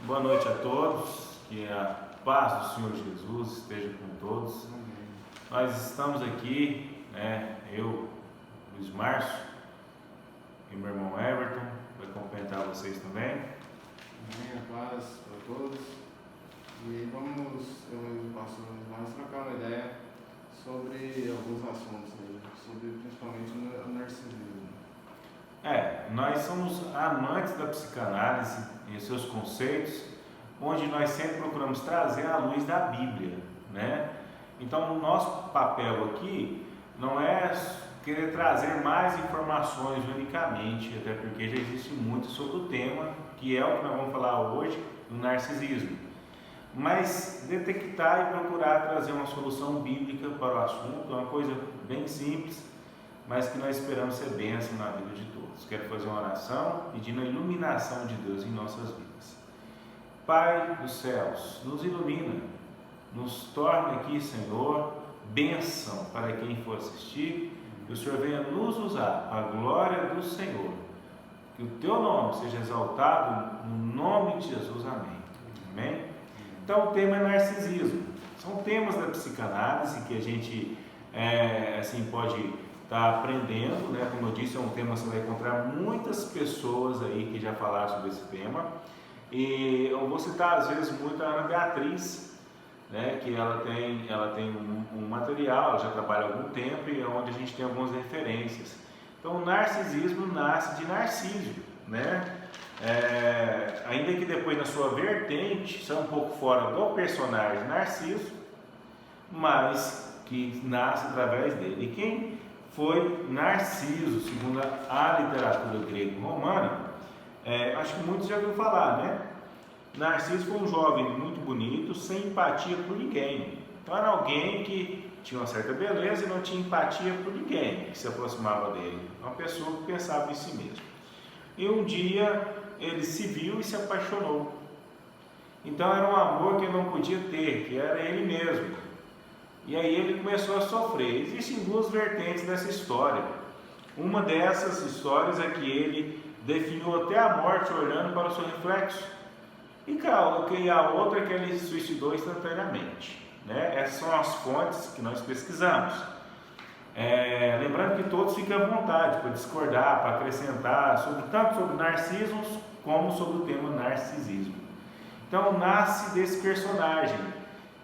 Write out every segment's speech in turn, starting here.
Boa noite a todos, que a paz do Senhor Jesus esteja com todos. Nós estamos aqui, eu, Luiz Márcio, e meu irmão Everton, vai cumprimentar vocês também. Amém, a paz para todos. E vamos, eu e o pastor vamos trocar uma ideia sobre alguns assuntos aí, sobre principalmente o narcisismo. Nós somos amantes da psicanálise e seus conceitos, onde nós sempre procuramos trazer à luz da Bíblia, né? Então, o nosso papel aqui não é querer trazer mais informações unicamente, até porque já existe muito sobre o tema, que é o que nós vamos falar hoje, do narcisismo. Mas detectar e procurar trazer uma solução bíblica para o assunto, é uma coisa bem simples, mas que nós esperamos ser bênção na vida de todos. Quero fazer uma oração pedindo a iluminação de Deus em nossas vidas. Pai dos céus, nos ilumina, nos torne aqui, Senhor, bênção para quem for assistir, que o Senhor venha nos usar para a glória do Senhor, que o Teu nome seja exaltado no nome de Jesus, amém. Amém? Então o tema é narcisismo. São temas da psicanálise que a gente pode estar aprendendo, né? Como eu disse, é um tema que você vai encontrar muitas pessoas aí que já falaram sobre esse tema. E eu vou citar às vezes muito a Ana Beatriz, né? Que ela tem um material, ela já trabalha há algum tempo e é onde a gente tem algumas referências. Então o narcisismo nasce de Narciso, né? Ainda que depois na sua vertente, isso é um pouco fora do personagem Narciso, mas que nasce através dele. E quem foi Narciso, segundo a literatura grego-romana? Acho que muitos já ouviram falar, né? Narciso foi um jovem muito bonito, sem empatia por ninguém. Então era alguém que tinha uma certa beleza e não tinha empatia por ninguém que se aproximava dele. Uma pessoa que pensava em si mesmo. E um dia ele se viu e se apaixonou. Então era um amor que ele não podia ter, que era ele mesmo. E aí ele começou a sofrer. Existem duas vertentes dessa história. Uma dessas histórias é que ele definiu até a morte olhando para o seu reflexo. E a outra é que ele se suicidou instantaneamente, né? Essas são as fontes que nós pesquisamos. Lembrando que todos ficam à vontade para discordar, para acrescentar, tanto sobre narcismos como sobre o tema narcisismo. Então nasce desse personagem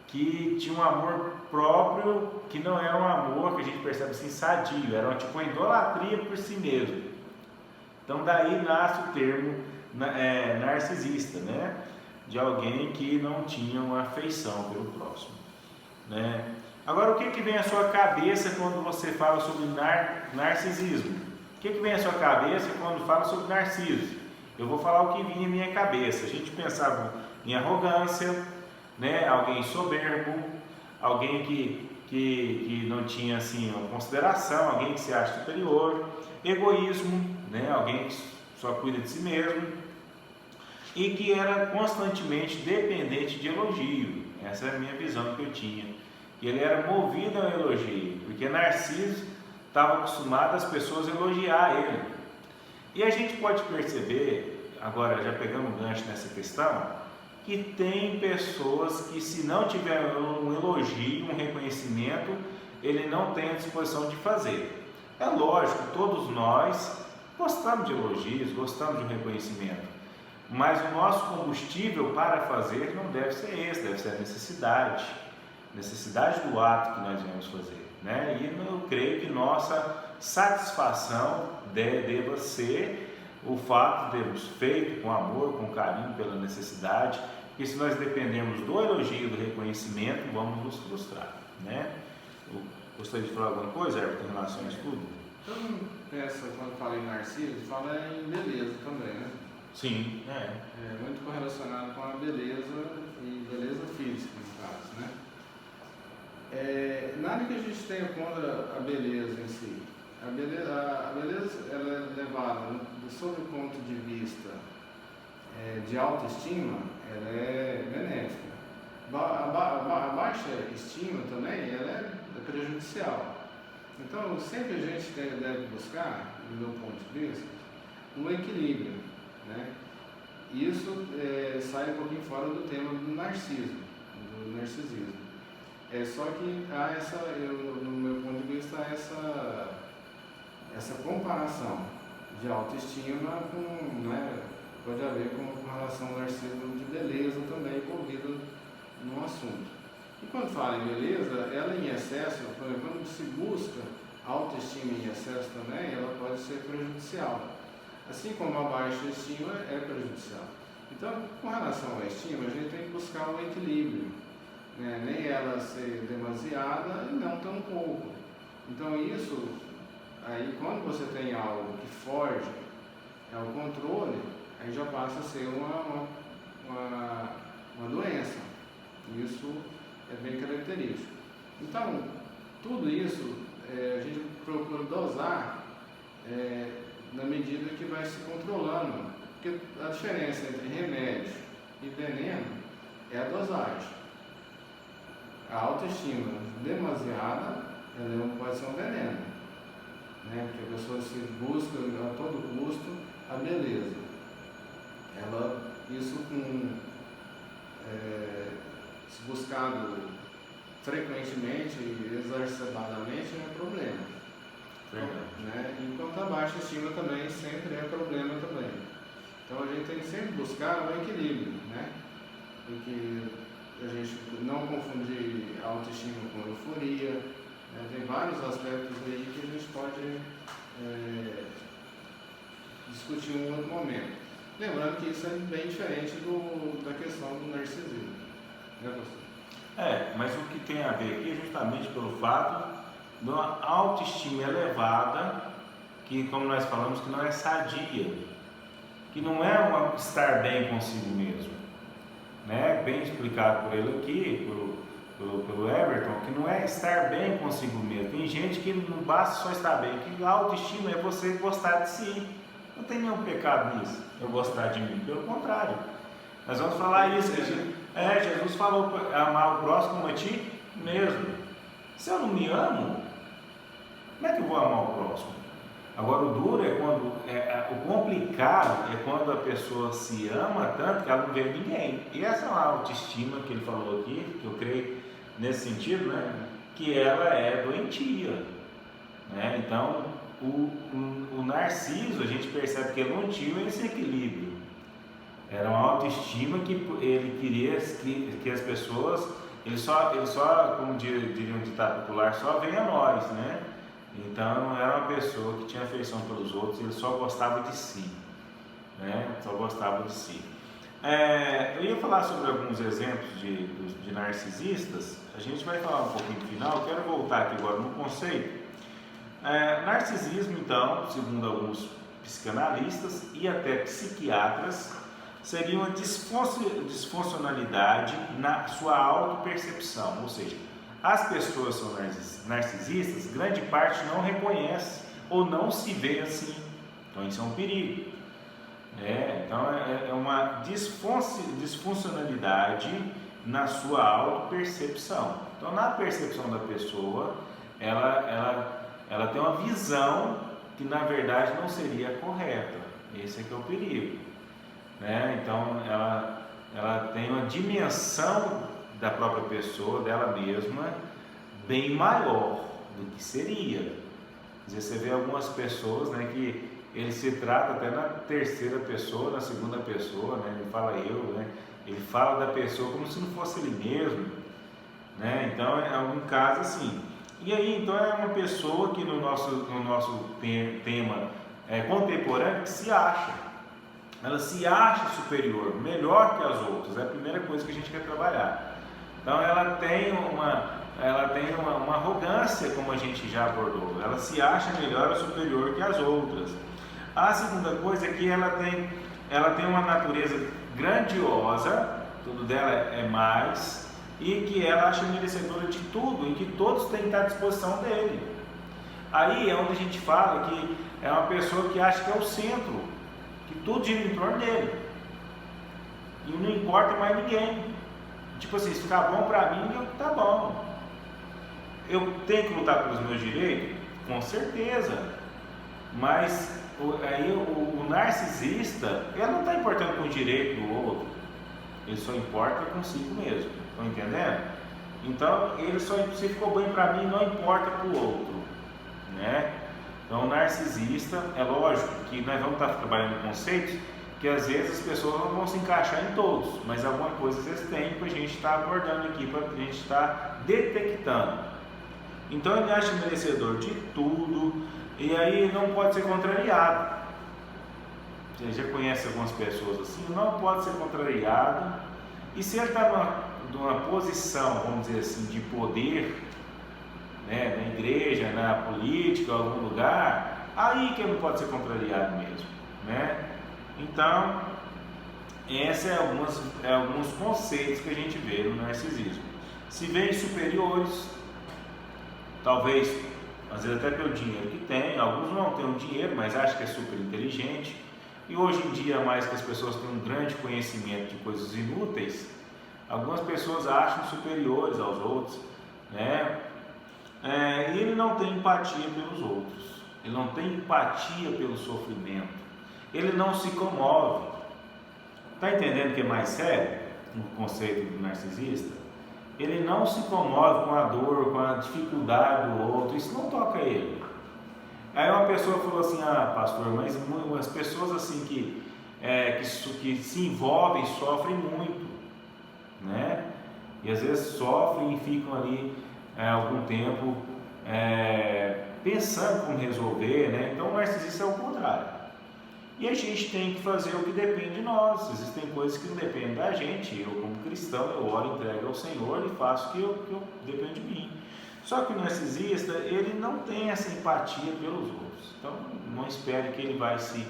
que tinha um amor próprio, que não era um amor que a gente percebe assim sadio, era uma idolatria por si mesmo. Então daí nasce o termo narcisista, né? De alguém que não tinha uma afeição pelo próximo, né? Agora, o que vem à sua cabeça quando você fala sobre narcisismo? O que vem à sua cabeça quando fala sobre Narciso? Eu vou falar o que vinha em minha cabeça. A gente pensava em arrogância, né? Alguém soberbo, alguém que não tinha assim uma consideração, alguém que se acha superior, egoísmo, né? Alguém que só cuida de si mesmo e que era constantemente dependente de elogio. Essa é a minha visão que eu tinha. E ele era movido ao elogio, porque Narciso estava acostumado as pessoas elogiar ele. E a gente pode perceber, agora já pegando um gancho nessa questão, que tem pessoas que, se não tiver um elogio, um reconhecimento, ele não tem a disposição de fazer. É lógico, todos nós gostamos de elogios, gostamos de um reconhecimento, mas o nosso combustível para fazer não deve ser esse, deve ser a necessidade do ato que nós vamos fazer, né? E eu creio que nossa satisfação deva ser o fato de termos feito com amor, com carinho, pela necessidade, porque se nós dependermos do elogio, do reconhecimento, vamos nos frustrar, né? Gostaria de falar alguma coisa, Everton, em relação a isso tudo? Então, quando fala em Narciso, fala em beleza também, né? Sim, É muito correlacionado com a beleza e beleza física, no caso, né? Nada que a gente tenha contra a beleza em si. A beleza ela é levada, sob o ponto de vista de autoestima, ela é benéfica. A baixa estima também ela é prejudicial. Então, sempre a gente deve buscar, do meu ponto de vista, um equilíbrio, né? isso sai um pouquinho fora do tema do narcisismo. Só que há no meu ponto de vista, essa comparação de autoestima pode haver com relação ao narcisismo de beleza também envolvido no assunto. E quando fala em beleza, ela em excesso, por exemplo, quando se busca autoestima em excesso também, ela pode ser prejudicial. Assim como a baixa estima é prejudicial. Então, com relação à estima, a gente tem que buscar um equilíbrio, né? Nem ela ser demasiada e não tão pouco. Então isso, aí quando você tem algo que foge ao controle, aí já passa a ser uma doença. Isso é bem característico. Então, tudo isso a gente procura dosar na medida que vai se controlando. Porque a diferença entre remédio e veneno é a dosagem. A autoestima demasiada, ela pode ser um veneno, né? Porque a pessoa se busca a todo custo a beleza. Isso se buscado frequentemente e exacerbadamente é problema. Né? Enquanto a baixa estima também sempre é problema também. Então a gente tem que sempre buscar um equilíbrio, né? Porque a gente não confundir autoestima com euforia, né? Tem vários aspectos aí que a gente pode discutir em um outro momento. Lembrando que isso é bem diferente da questão do narcisismo, né, pastor? Mas o que tem a ver aqui é justamente pelo fato de uma autoestima elevada, que, como nós falamos, que não é sadia, que não é estar bem consigo mesmo, né? Bem explicado por ele aqui, pelo Everton, que não é estar bem consigo mesmo. Tem gente que não basta só estar bem, que a autoestima é você gostar de si. Não tem nenhum pecado nisso, eu gostar de mim, pelo contrário. Nós vamos falar isso, que Jesus falou, amar o próximo como a ti mesmo. Se eu não me amo, como é que eu vou amar o próximo? Agora, o duro é quando, o complicado é quando a pessoa se ama tanto que ela não vê ninguém. E essa é uma autoestima que ele falou aqui, que eu creio nesse sentido, né? Que ela é doentia, né? Então, o Narciso, a gente percebe que ele não tinha esse equilíbrio. Era uma autoestima que ele queria que as pessoas, ele só, como diria um ditado popular, só vem a nós, né? Então não era uma pessoa que tinha afeição pelos outros, ele só gostava de si, né? Só gostava de si. Eu ia falar sobre alguns exemplos de narcisistas. A gente vai falar um pouquinho no final. Eu quero voltar aqui agora no conceito. Narcisismo, então, segundo alguns psicanalistas e até psiquiatras, seria uma disfuncionalidade na sua autopercepção, ou seja, as pessoas são narcisistas, grande parte não reconhece ou não se vê assim. Então isso é um perigo. Então é uma disfuncionalidade na sua autopercepção. Então na percepção da pessoa, ela tem uma visão que na verdade não seria correta. Esse é que é o perigo. Então ela tem uma dimensão da própria pessoa, dela mesma, bem maior do que seria. Às vezes você vê algumas pessoas, né, que ele se trata até na terceira pessoa, na segunda pessoa, né, ele fala eu, né, ele fala da pessoa como se não fosse ele mesmo, né, então é algum caso assim. E aí então é uma pessoa que no nosso tema contemporâneo que se acha, ela se acha superior, melhor que as outras, é a primeira coisa que a gente quer trabalhar. Então ela tem uma arrogância, como a gente já abordou, ela se acha melhor ou superior que as outras. A segunda coisa é que ela tem uma natureza grandiosa, tudo dela é mais, e que ela acha merecedora de tudo, e que todos têm que estar à disposição dele. Aí é onde a gente fala que é uma pessoa que acha que é o centro, que tudo gira em torno dele, e não importa mais ninguém. Tipo assim, se ficar bom pra mim, tá bom. Eu tenho que lutar pelos meus direitos? Com certeza. Mas o narcisista, ele não está importando com o direito do outro, ele só importa consigo mesmo, estão entendendo? Então, ele só, se ficou bem para mim, não importa para o outro, né? Então, o narcisista, é lógico que nós vamos estar trabalhando conceitos que às vezes as pessoas não vão se encaixar em todos, mas alguma coisa eles têm para a gente estar abordando aqui, para a gente estar detectando. Então, ele acha merecedor de tudo, e aí não pode ser contrariado. Você já conhece algumas pessoas assim, não pode ser contrariado, e se ele está numa posição, vamos dizer assim, de poder, né, na igreja, na política, em algum lugar, aí que ele não pode ser contrariado mesmo, né? Então, esses alguns conceitos que a gente vê no narcisismo. Se vê superiores, talvez, às vezes até pelo dinheiro que tem, alguns não têm o dinheiro, mas acham que é super inteligente, e hoje em dia, mais que as pessoas têm um grande conhecimento de coisas inúteis, algumas pessoas acham superiores aos outros, né? E ele não tem empatia pelos outros, ele não tem empatia pelo sofrimento, ele não se comove. Está entendendo que é mais sério o conceito do narcisista? Ele não se comove com a dor, com a dificuldade do outro, isso não toca ele. Aí uma pessoa falou assim: pastor, mas as pessoas assim que se envolvem sofrem muito, né? E às vezes sofrem e ficam ali algum tempo pensando como resolver, né? Então o narcisista é o contrário. E a gente tem que fazer o que depende de nós. Existem coisas que não dependem da gente. Eu, como cristão, eu oro, entrego ao Senhor e faço o que depende de mim. Só que o narcisista, ele não tem essa empatia pelos outros. Então, não espere que ele vai se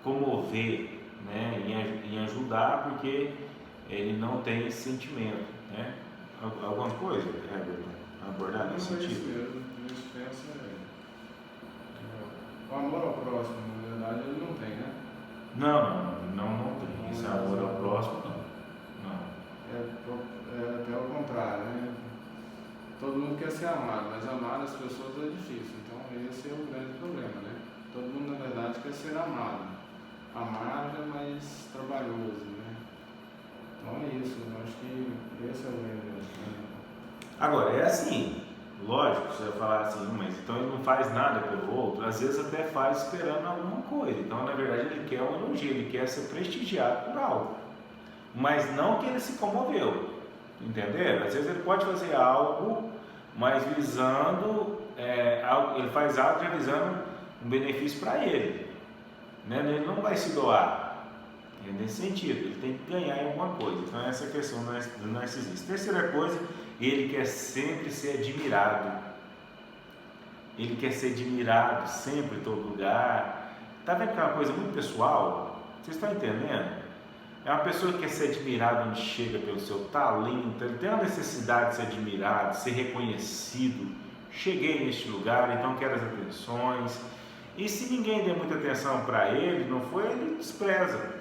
comover, né, em ajudar, porque ele não tem esse sentimento, né? Alguma coisa, Everton, abordar nesse sentido? Isso mesmo. A gente pensa o amor ao próximo, na verdade, ele não tem, né? Não tem. Esse amor ao próximo, não. É até o contrário, né? Todo mundo quer ser amado, mas amar as pessoas é difícil. Então, esse é o grande problema, né? Todo mundo, na verdade, quer ser amado. Amar é mais trabalhoso, né? Então, é isso. Eu acho que esse é o grande problema. Agora, é assim, lógico, você vai falar assim, mas então ele não faz nada pelo outro, às vezes até faz esperando alguma coisa. Então, na verdade, ele quer um elogio, ele quer ser prestigiado por algo, mas não que ele se comoveu, entenderam? Às vezes ele pode fazer algo, mas visando, ele faz algo já visando um benefício para ele, né? Ele não vai se doar, é nesse sentido, ele tem que ganhar em alguma coisa. Então, essa é a questão do narcisista. Terceira coisa, ele quer sempre ser admirado. Ele quer ser admirado sempre em todo lugar. Está vendo que é uma coisa muito pessoal? Vocês estão entendendo? É uma pessoa que quer ser admirada onde chega pelo seu talento. Ele tem a necessidade de ser admirado, de ser reconhecido. Cheguei neste lugar, então quero as atenções. E se ninguém der muita atenção para ele, não foi, ele despreza.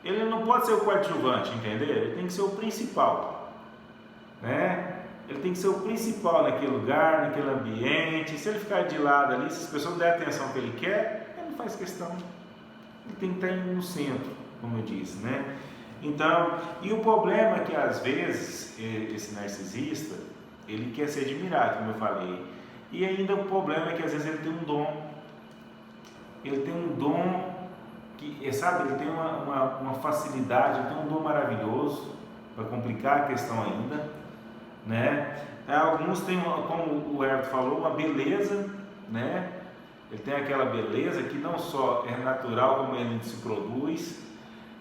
Ele não pode ser o coadjuvante, entendeu? Ele tem que ser o principal, né? Ele tem que ser o principal naquele lugar, naquele ambiente. Se ele ficar de lado ali, se as pessoas não der a atenção que ele quer, ele não faz questão. Ele tem que estar no centro, como eu disse, né? Então, e o problema é que às vezes esse narcisista, ele quer ser admirado, como eu falei. E ainda o problema é que às vezes ele tem um dom. Ele tem um dom que, sabe, ele tem uma facilidade, ele tem um dom maravilhoso para complicar a questão ainda, né? Alguns têm, como o Herberto falou, uma beleza, né? Ele tem aquela beleza que não só é natural, como ele se produz,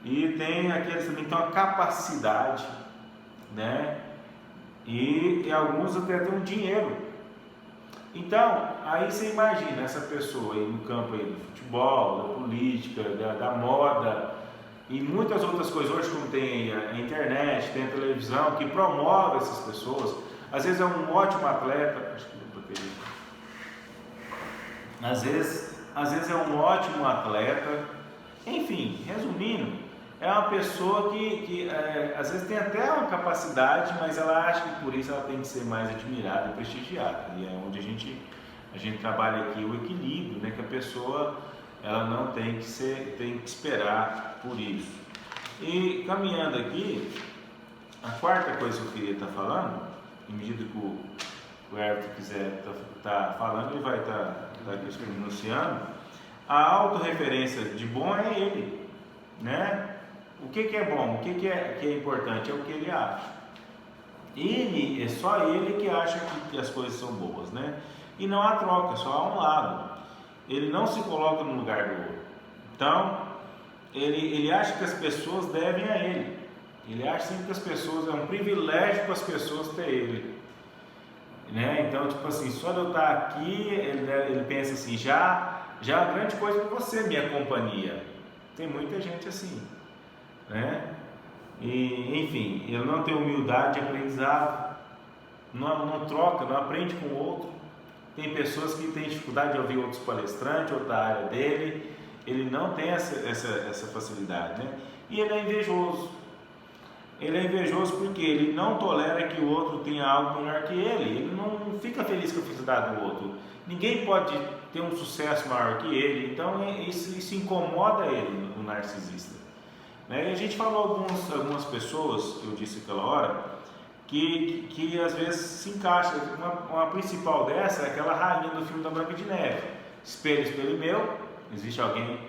e tem aqueles também que têm uma capacidade, né? E alguns até têm um dinheiro. Então, aí você imagina essa pessoa aí no campo aí do futebol, da política, da moda e muitas outras coisas hoje, como tem a internet, tem a televisão, que promove essas pessoas. Às vezes é um ótimo atleta, acho que eu botei. Às vezes é um ótimo atleta. Enfim, resumindo, é uma pessoa que às vezes tem até uma capacidade, mas ela acha que por isso ela tem que ser mais admirada e prestigiada. E é onde a gente trabalha aqui o equilíbrio, né? Que a pessoa ela não tem que esperar por isso. E caminhando aqui, a quarta coisa que eu queria estar falando, em medida que o Everton quiser estar falando, ele vai estar aqui pronunciando. A autorreferência de bom é ele, né? O que é bom, o que é importante, é o que ele acha. É só ele que acha que as coisas são boas, né? E não há troca, só há um lado. Ele não se coloca no lugar do outro. Então, ele acha que as pessoas devem a ele. Ele acha sempre que as pessoas, é um privilégio para as pessoas ter ele, né? Então, tipo assim, só de eu estar aqui, ele pensa assim, já é uma grande coisa para você, minha companhia. Tem muita gente assim, né? E, enfim, ele não tem humildade de aprendizado, não troca, não aprende com o outro. Tem pessoas que têm dificuldade de ouvir outros palestrantes, outra área dele, ele não tem essa facilidade, né? E ele é invejoso. Ele é invejoso porque ele não tolera que o outro tenha algo melhor que ele não fica feliz com a felicidade do outro. Ninguém pode ter um sucesso maior que ele, então isso incomoda ele, o narcisista. Né? E a gente falou algumas pessoas, que eu disse aquela hora, que às vezes se encaixa. Uma principal dessa é aquela rainha do filme da Branca de Neve. Espelho, espelho meu, existe alguém,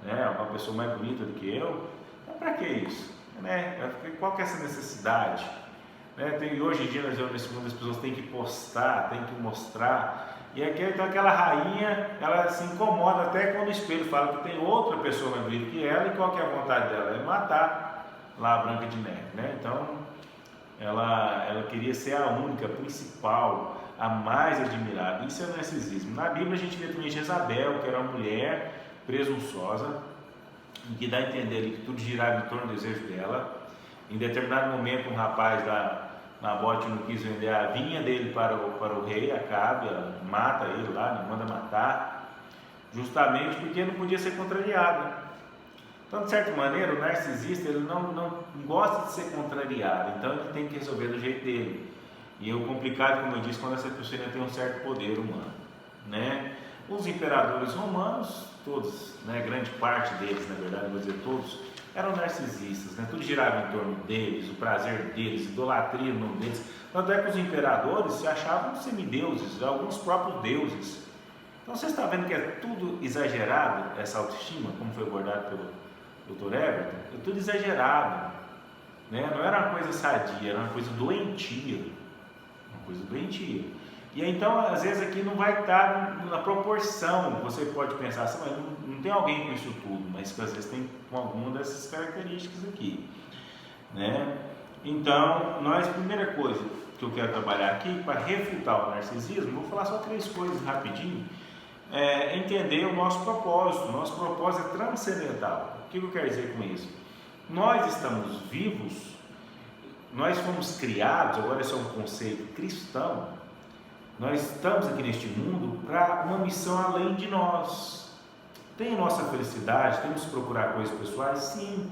né, uma pessoa mais bonita do que eu? Mas para que isso? Né? Qual que é essa necessidade? Né? Hoje em dia nós vemos nesse mundo, as pessoas têm que postar, têm que mostrar. E então aquela rainha, ela se incomoda até quando o espelho fala que tem outra pessoa mais bonita que ela, e qual que é a vontade dela? É matar lá a Branca de Neve, né? Então ela queria ser a única, a principal, a mais admirada. Isso é narcisismo. Na Bíblia a gente vê também Jezabel, que era uma mulher presunçosa, e que dá a entender ali que tudo girava em torno do desejo dela. Em determinado momento, um rapaz da Nabote não quis vender a vinha dele para o rei Acabe, mata ele lá, manda matar, justamente porque não podia ser contrariado. Então, de certa maneira, o narcisista ele não gosta de ser contrariado, então ele tem que resolver do jeito dele. E o complicado, como eu disse, quando essa pessoa ainda tem um certo poder humano, né? Os imperadores romanos, todos, né, grande parte deles, na verdade, vou dizer todos, eram narcisistas, né? Tudo girava em torno deles, o prazer deles, idolatria no nome deles. Tanto é que os imperadores se achavam semideuses, alguns próprios deuses. Então você está vendo que é tudo exagerado, essa autoestima, como foi abordado pelo Dr. Everton, é tudo exagerado, né? Não era uma coisa sadia, era uma coisa doentia, E então, às vezes aqui não vai estar na proporção. Você pode pensar assim, mas não tem alguém com isso tudo, mas que às vezes tem com alguma dessas características aqui, né? Então, primeira coisa que eu quero trabalhar aqui, para refutar o narcisismo, vou falar só 3 coisas rapidinho. Entender o nosso propósito. O nosso propósito é transcendental. O que eu quero dizer com isso? Nós estamos vivos, nós fomos criados, agora esse é um conceito cristão, nós estamos aqui neste mundo para uma missão além de nós. Tem nossa felicidade, temos que procurar coisas pessoais, sim,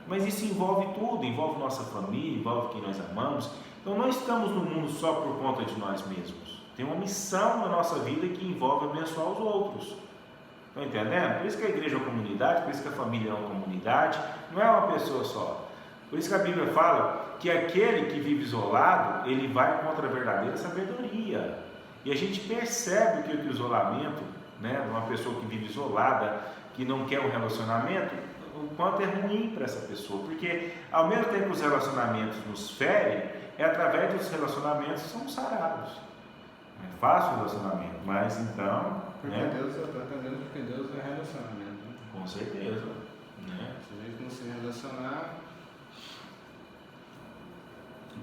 mas isso envolve tudo, envolve nossa família, envolve quem nós amamos. Então não estamos no mundo só por conta de nós mesmos. Tem uma missão na nossa vida que envolve abençoar os outros. Estão entendendo? Por isso que a igreja é uma comunidade, por isso que a família é uma comunidade, não é uma pessoa só. Por isso que a Bíblia fala que aquele que vive isolado, ele vai contra a verdadeira sabedoria. E a gente percebe que o isolamento, né, uma pessoa que vive isolada, que não quer um relacionamento, o quanto é ruim para essa pessoa. Porque ao mesmo tempo que os relacionamentos nos ferem, é através dos relacionamentos que somos sarados. É fácil o relacionamento, mas então... Porque Deus é relacionamento. Né? Com certeza. Né? Se a gente não se relacionar...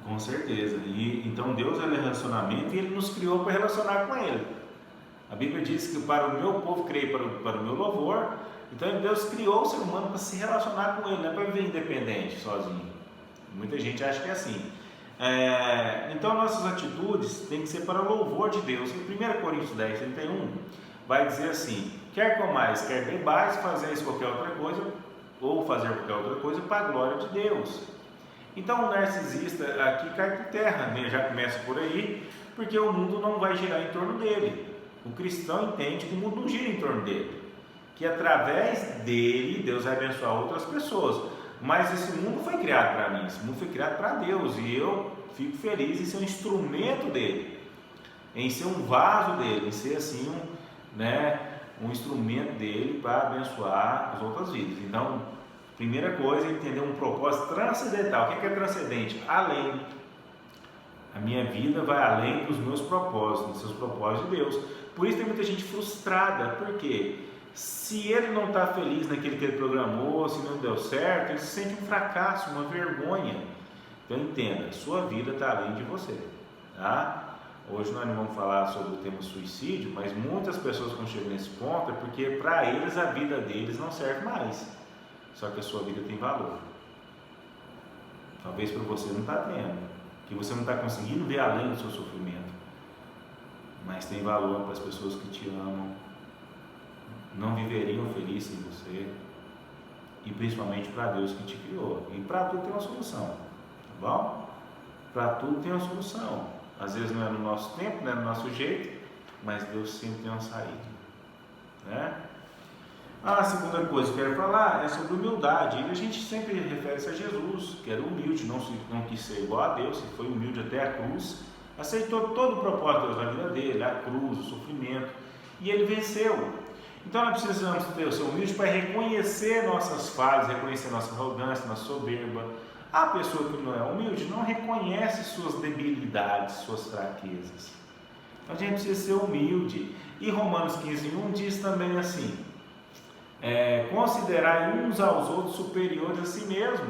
Com certeza. E então Deus é relacionamento e Ele nos criou para relacionar com Ele. A Bíblia diz que para o meu povo criei para o meu louvor. Então Deus criou o ser humano para se relacionar com Ele, não é para viver independente, sozinho. Muita gente acha que é assim. Então nossas atitudes têm que ser para o louvor de Deus. Em 1 Coríntios 10, 31, vai dizer assim: quer comais, quer bebais, fazeis qualquer outra coisa, ou fazer qualquer outra coisa para a glória de Deus. Então o narcisista aqui cai por terra, né? Já começa por aí, porque o mundo não vai girar em torno dele. O cristão entende que o mundo não gira em torno dele. que através dele Deus vai abençoar outras pessoas. Mas esse mundo foi criado para mim, esse mundo foi criado para Deus, e eu fico feliz em ser um instrumento dele, em ser um vaso dele, em ser assim um instrumento dele para abençoar as outras vidas. Então, primeira coisa é entender um propósito transcendental. O que é transcendente? Além. A minha vida vai além dos meus propósitos, dos seus propósitos de Deus. Por isso tem muita gente frustrada. Por quê? Se ele não está feliz naquilo que ele programou, se não deu certo, ele se sente um fracasso, uma vergonha. Então entenda, sua vida está além de você, tá? Hoje nós não vamos falar sobre o tema suicídio, mas muitas pessoas que chegam nesse ponto é porque para eles a vida deles não serve mais. Só que a sua vida tem valor. Talvez para você não está tendo, que você não está conseguindo ver além do seu sofrimento, mas tem valor para as pessoas que te amam, não viveriam felizes sem você, e principalmente para Deus que te criou. E para tudo tem uma solução, tá bom? Para tudo tem uma solução. Às vezes não é no nosso tempo, não é no nosso jeito, mas Deus sempre tem uma saída, né? A segunda coisa que eu quero falar é sobre humildade. E a gente sempre refere-se a Jesus, que era humilde, não quis ser igual a Deus, ele foi humilde até a cruz, aceitou todo o propósito de Deus na vida dele, a cruz, o sofrimento, e ele venceu. Então nós precisamos ser humildes para reconhecer nossas falhas, reconhecer nossa arrogância, nossa soberba. A pessoa que não é humilde não reconhece suas debilidades, suas fraquezas. Então a gente precisa ser humilde. E Romanos 15:1 diz também assim: considerar uns aos outros superiores a si mesmo,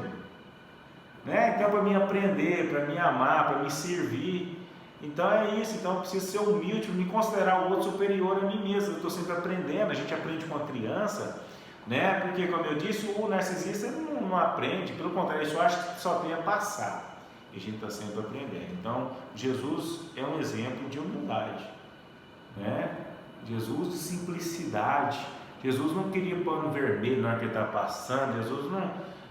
né? Então para mim aprender, para mim amar, para me servir. Então é isso, então eu preciso ser humilde, me considerar o outro superior a mim mesmo. Eu estou sempre aprendendo, a gente aprende com a criança, né? Porque, como eu disse, o narcisista não aprende, pelo contrário, isso eu acho que só tem a passar, e a gente está sempre aprendendo. Então, Jesus é um exemplo de humildade, né? Jesus de simplicidade. Jesus não queria pano vermelho na hora que ele estava passando, Jesus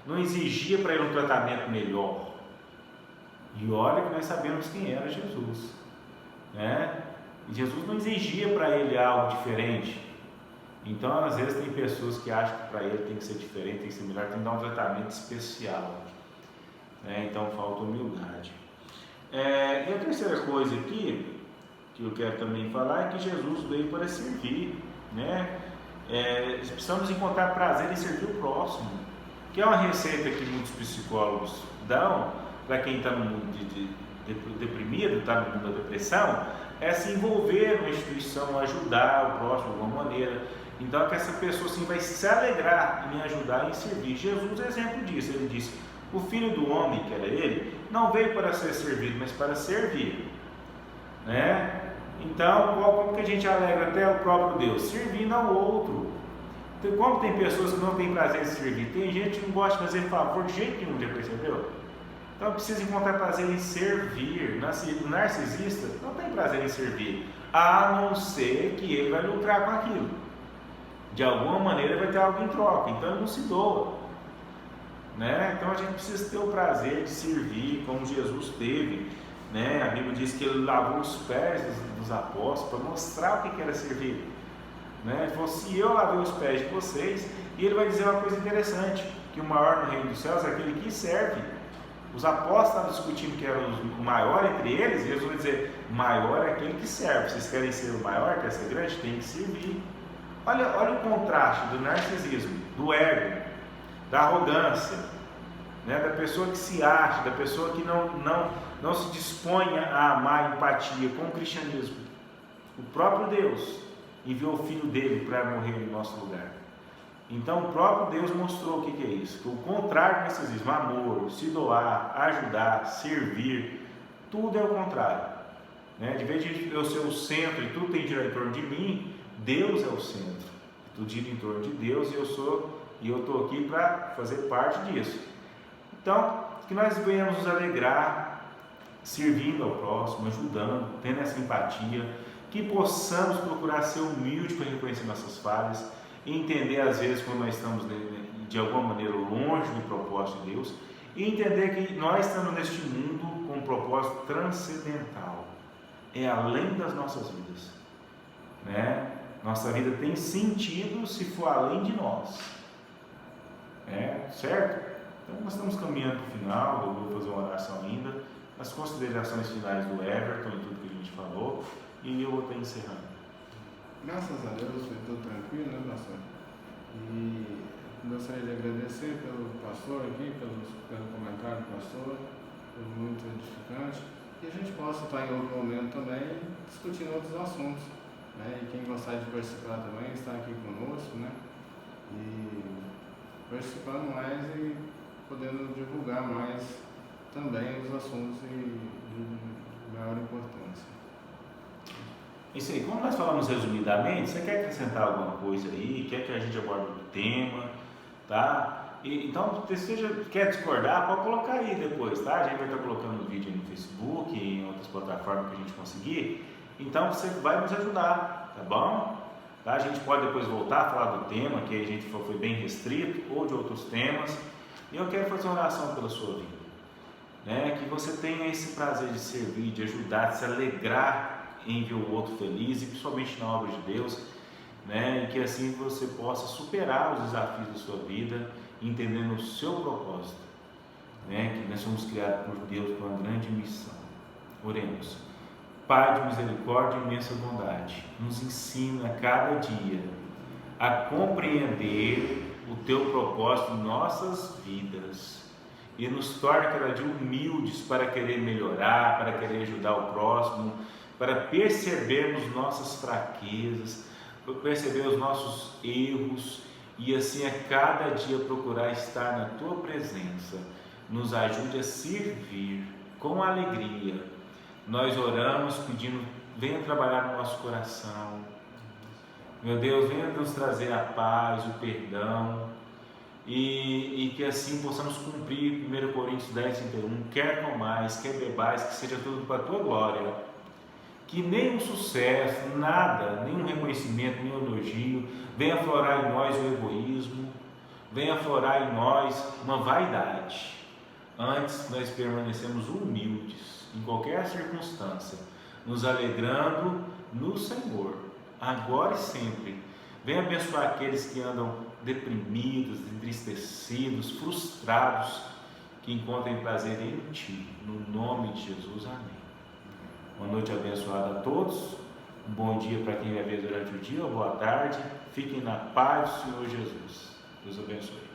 não exigia para ele um tratamento melhor. E olha que nós sabemos quem era Jesus, né? E Jesus não exigia para ele algo diferente. Então, às vezes, tem pessoas que acham que para ele tem que ser diferente, tem que ser melhor, tem que dar um tratamento especial, né? Então, falta humildade. E a terceira coisa aqui, que eu quero também falar, é que Jesus veio para servir, né? Precisamos encontrar prazer em servir o próximo, que é uma receita que muitos psicólogos dão para quem está no mundo deprimido, está no mundo da depressão, é se envolver numa instituição, ajudar o próximo de alguma maneira. Então, que essa pessoa assim, vai se alegrar em ajudar e em servir. Jesus é exemplo disso. Ele disse: o Filho do Homem, que era ele, não veio para ser servido, mas para servir, né? Então, como que a gente alegra até o próprio Deus? Servindo ao outro. Então, como tem pessoas que não têm prazer em servir? Tem gente que não gosta de fazer favor de jeito nenhum, já percebeu? Então precisa encontrar prazer em servir. O narcisista não tem prazer em servir, a não ser que ele vai lucrar com aquilo. De alguma maneira vai ter algo em troca, então ele não se doa, né? Então a gente precisa ter o prazer de servir como Jesus teve, né? A Bíblia diz que ele lavou os pés dos apóstolos para mostrar o que era servir, né? Ele falou: se eu lavei os pés de vocês. E ele vai dizer uma coisa interessante, que o maior no reino dos céus é aquele que serve. Os apóstolos estavam discutindo que era o maior entre eles, e Jesus vai dizer: maior é aquele que serve. Vocês querem ser o maior, quer ser grande? Tem que servir. Olha o contraste do narcisismo, do ego, da arrogância, né? Da pessoa que se acha, da pessoa que não se dispõe a amar a empatia com o cristianismo. O próprio Deus enviou o Filho dele para morrer no nosso lugar. Então o próprio Deus mostrou o que é isso, que o contrário do narcisismo, amor, se doar, ajudar, servir, tudo é o contrário, né? De vez de eu ser o centro e tudo tem girado em torno de mim, Deus é o centro, tudo gira em torno de Deus, e eu estou aqui para fazer parte disso. Então, que nós venhamos nos alegrar servindo ao próximo, ajudando, tendo essa empatia, que possamos procurar ser humildes para reconhecer nossas falhas, e entender às vezes quando nós estamos de alguma maneira longe do propósito de Deus, e entender que nós estamos neste mundo com um propósito transcendental, é além das nossas vidas, né? Nossa vida tem sentido se for além de nós. Certo? Então nós estamos caminhando para o final, eu vou fazer uma oração ainda, as considerações finais do Everton e tudo que a gente falou, e eu vou estar encerrando. Graças a Deus foi tudo tranquilo, né, pastor? E gostaria de agradecer pelo pastor aqui, pelo comentário do pastor, foi muito edificante. E a gente possa estar em outro momento também discutindo outros assuntos, né? E quem gostar de participar também está aqui conosco, né? E participando mais e podendo divulgar mais também os assuntos de maior importância. Isso aí, como nós falamos resumidamente, você quer acrescentar alguma coisa aí? Quer que a gente aborde o tema? Tá? Então, se você quer discordar, pode colocar aí depois, tá? A gente vai estar colocando o vídeo aí no Facebook e em outras plataformas que a gente conseguir. Então, você vai nos ajudar, tá bom? Tá? A gente pode depois voltar a falar do tema, que a gente foi bem restrito, ou de outros temas. E eu quero fazer uma oração pela sua vida, né? Que você tenha esse prazer de servir, de ajudar, de se alegrar em ver o outro feliz, e principalmente na obra de Deus, né? E que assim você possa superar os desafios da sua vida, entendendo o seu propósito, né? Que nós somos criados por Deus para uma grande missão. Oremos. Pai de misericórdia e imensa bondade, nos ensina a cada dia a compreender o Teu propósito em nossas vidas e nos torna cada dia humildes para querer melhorar, para querer ajudar o próximo, para percebermos nossas fraquezas, para perceber os nossos erros e assim a cada dia procurar estar na Tua presença. Nos ajude a servir com alegria. Nós oramos pedindo, venha trabalhar no nosso coração. Meu Deus, venha nos trazer a paz, o perdão, e que assim possamos cumprir 1 Coríntios 10:31, quer comais, quer bebais, que seja tudo para a Tua glória. Que nenhum sucesso, nada, nenhum reconhecimento, nenhum elogio venha aflorar em nós o egoísmo, venha aflorar em nós uma vaidade. Antes nós permanecemos humildes em qualquer circunstância, nos alegrando no Senhor, agora e sempre. Venha abençoar aqueles que andam deprimidos, entristecidos, frustrados, que encontrem prazer em Ti, no nome de Jesus, amém. Uma noite abençoada a todos, um bom dia para quem vai ver durante o dia, ou boa tarde, fiquem na paz do Senhor Jesus. Deus abençoe.